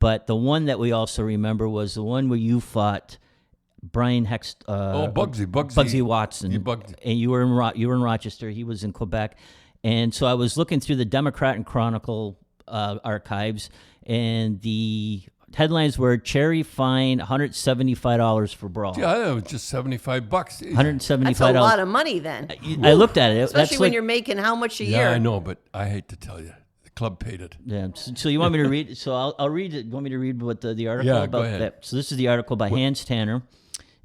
But the one that we also remember was the one where you fought Brian Bugsy Watson. Bugsy. And you were in Rochester. He was in Quebec. And so I was looking through the Democrat and Chronicle archives, and the headlines were Cherry fined $175 for brawl. Yeah, that was just $75. $175. That's a lot of money then. I looked at it. Especially when you're making how much a year? Yeah, I know, but I hate to tell you. The club paid it. Yeah. So you want me to read? So I'll read it. You want me to read what the article Yeah, about go ahead. that? So this is the article by Hans Tanner,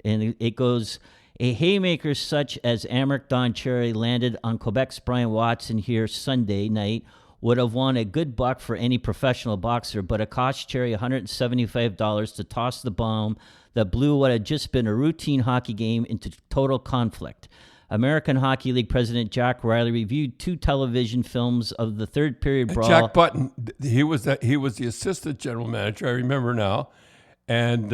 and it goes, a haymaker such as Amherst Don Cherry landed on Quebec's Brian Watson here Sunday night would have won a good buck for any professional boxer, but it cost Cherry $175 to toss the bomb that blew what had just been a routine hockey game into total conflict. American Hockey League President Jack Riley reviewed 2 television films of the third period brawl. Jack Button, he was the assistant general manager. I remember now, and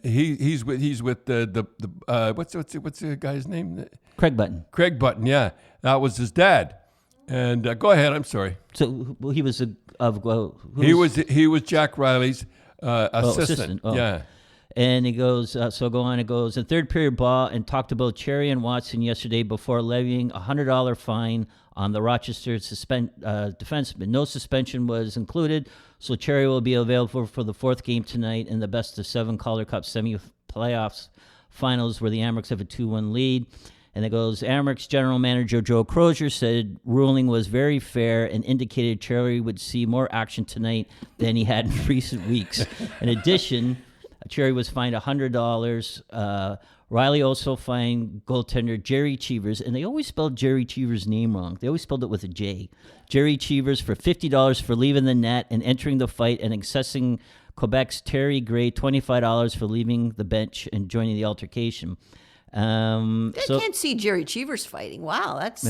he's with the what's the guy's name? Craig Button. Craig Button. Yeah, that was his dad. And go ahead. I'm sorry. So he was He was Jack Riley's assistant. Oh. Yeah. And it goes, so go on, it goes, the third period brawl, and talked about Cherry and Watson yesterday before levying a $100 fine on the Rochester defenseman. No suspension was included, so Cherry will be available for the 4th game tonight in the best-of-7 Calder Cup semi-playoffs finals where the Amerks have a 2-1 lead. And it goes, Amerks general manager Joe Crozier said ruling was very fair and indicated Cherry would see more action tonight than he had in recent weeks. In addition, Cherry was fined $100. Riley also fined goaltender Jerry Cheevers, and they always spelled Jerry Cheevers' name wrong. They always spelled it with a J. Jerry Cheevers for $50 for leaving the net and entering the fight, and accessing Quebec's Terry Gray $25 for leaving the bench and joining the altercation. I can't see Jerry Cheevers fighting. Wow, that's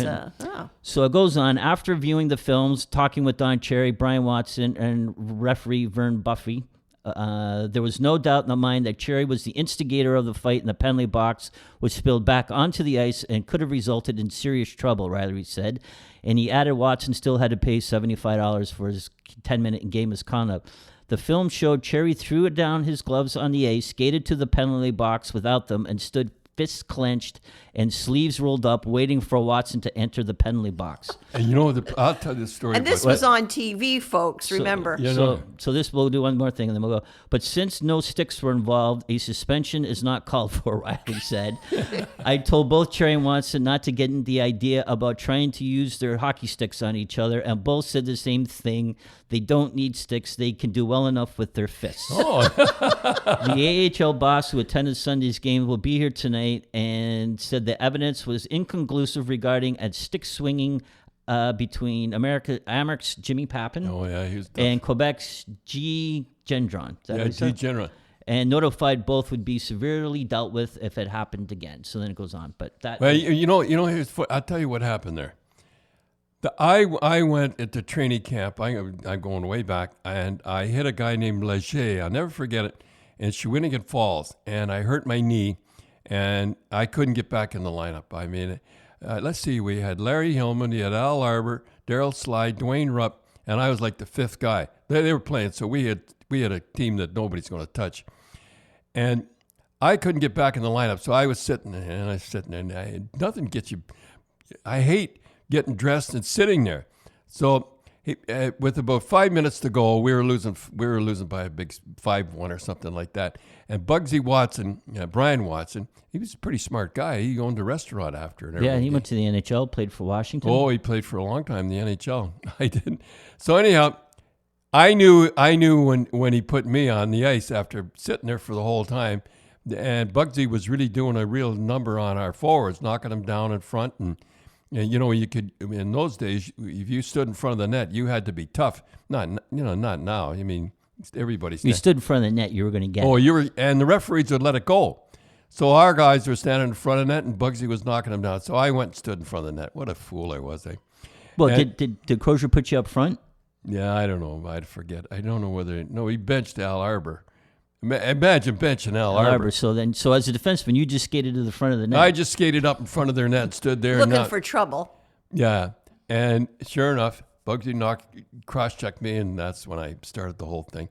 So it goes on. After viewing the films, talking with Don Cherry, Brian Watson, and referee Vern Buffy, there was no doubt in the mind that Cherry was the instigator of the fight in the penalty box, which spilled back onto the ice and could have resulted in serious trouble, Riley said. And he added Watson still had to pay $75 for his 10-minute game misconduct. The film showed Cherry threw down his gloves on the ice, skated to the penalty box without them, and stood fists clenched and sleeves rolled up, waiting for Watson to enter the penalty box. And I'll tell you the story. And this was on TV, folks, remember. So this, we'll do one more thing and then we'll go. But since no sticks were involved, a suspension is not called for, Riley said. I told both Cherry and Watson not to get into the idea about trying to use their hockey sticks on each other, and both said the same thing. They don't need sticks. They can do well enough with their fists. Oh. The AHL boss who attended Sunday's game will be here tonight and said the evidence was inconclusive regarding a stick swinging between Amerks Jimmy Pappin he was tough. and Quebec's G. Gendron. G. Gendron. And notified both would be severely dealt with if it happened again. So then it goes on. But that. Well, I'll tell you what happened there. I went at the training camp. I'm going way back, and I hit a guy named Leger. I'll never forget it. And it's Shawinigan Falls, and I hurt my knee, and I couldn't get back in the lineup. I mean, let's see. We had Larry Hillman, we had Al Arbor, Daryl Slide, Dwayne Rupp, and I was like the 5th guy. They were playing, so we had a team that nobody's going to touch, and I couldn't get back in the lineup. So I was sitting there, and nothing gets you. I hate getting dressed and sitting there. So with about 5 minutes to go, we were losing by a big 5-1 or something like that. And Bugsy Watson, Brian Watson, he was a pretty smart guy. He owned a restaurant after and everything. Yeah, he went to the NHL, played for Washington. Oh, he played for a long time in the NHL. I didn't. So anyhow, I knew when he put me on the ice after sitting there for the whole time, and Bugsy was really doing a real number on our forwards, knocking them down in front. And you could, in those days, if you stood in front of the net, you had to be tough. Not now. I mean, everybody's. You stood in front of the net, you were going to get. Oh, and the referees would let it go. So our guys were standing in front of the net, and Bugsy was knocking them down. So I went and stood in front of the net. What a fool I was, eh? Well, did Crozier put you up front? Yeah, I don't know. I'd forget. I don't know whether. No, he benched Al Arbor. Imagine benching Al Arbor. So as a defenseman, you just skated to the front of the net. I just skated up in front of their net, stood there. Looking for trouble. Yeah. And sure enough, Bugsy cross-checked me, and that's when I started the whole thing.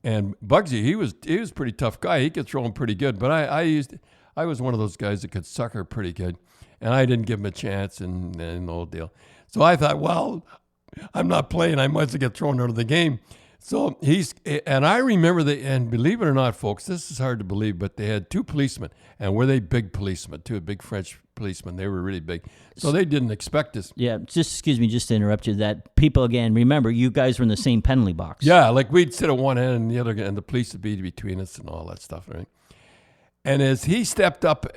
And Bugsy, he was a pretty tough guy. He could throw him pretty good, but I was one of those guys that could sucker pretty good, and I didn't give him a chance and the whole deal. So I thought, well, I'm not playing. I might as well get thrown out of the game. So and I remember and believe it or not, folks, this is hard to believe, but they had 2 policemen, and were they big policemen, 2 big French policemen. They were really big. So they didn't expect us. Yeah, excuse me, just to interrupt you. That people, again, remember, you guys were in the same penalty box. Yeah, like we'd sit at one end and the other, and the police would be between us and all that stuff, right? And as he stepped up,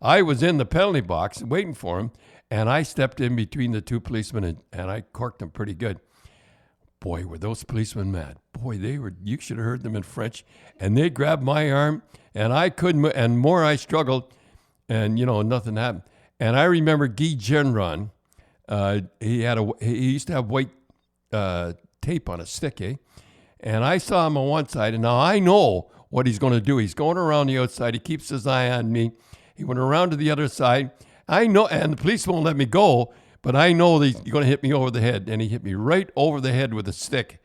I was in the penalty box waiting for him, and I stepped in between the 2 policemen, and I corked them pretty good. Boy, were those policemen mad. Boy, you should have heard them in French. And they grabbed my arm, and I couldn't, and more I struggled, and, nothing happened. And I remember Guy Gendron, he used to have white tape on a stick, eh? And I saw him on one side, and now I know what he's going to do. He's going around the outside. He keeps his eye on me. He went around to the other side. I know, and the police won't let me go, but I know that he's going to hit me over the head, and he hit me right over the head with a stick.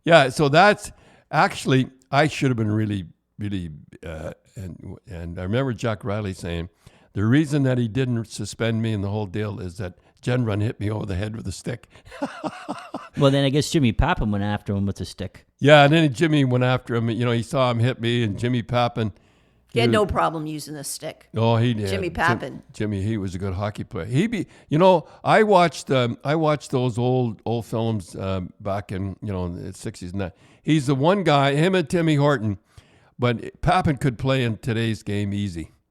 Yeah, so that's actually, I should have been really, really, and I remember Jack Riley saying, the reason that he didn't suspend me in the whole deal is that Gendron hit me over the head with a stick. Well, then I guess Jimmy Papin went after him with a stick. Yeah, and then Jimmy went after him. He saw him hit me, and Jimmy Papin. He had no problem using a stick. Oh, he did. Jimmy Papin. Jimmy, he was a good hockey player. I watched those old films back in the 60s and that. He's the one guy, him and Timmy Horton, but Papin could play in today's game easy.